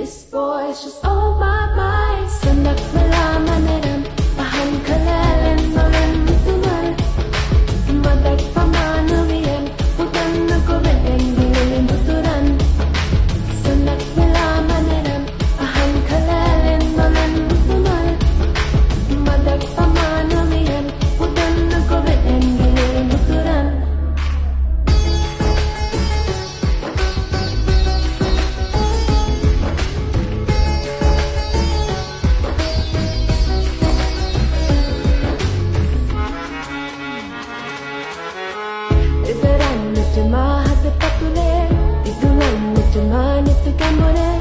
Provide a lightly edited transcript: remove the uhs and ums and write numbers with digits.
This boy's just all my mind. Sandak malaman na rin, pahan kalalen malan tumal. Madag pamanawian, putan na kuwedeng dilin buturan. Sandak malaman na rin, pahan kalalen malan tumal. Madag pamanawian, putan na kuwedeng dilin buturan. Iberan na jemahat patule, itulan na jemahat itukan more.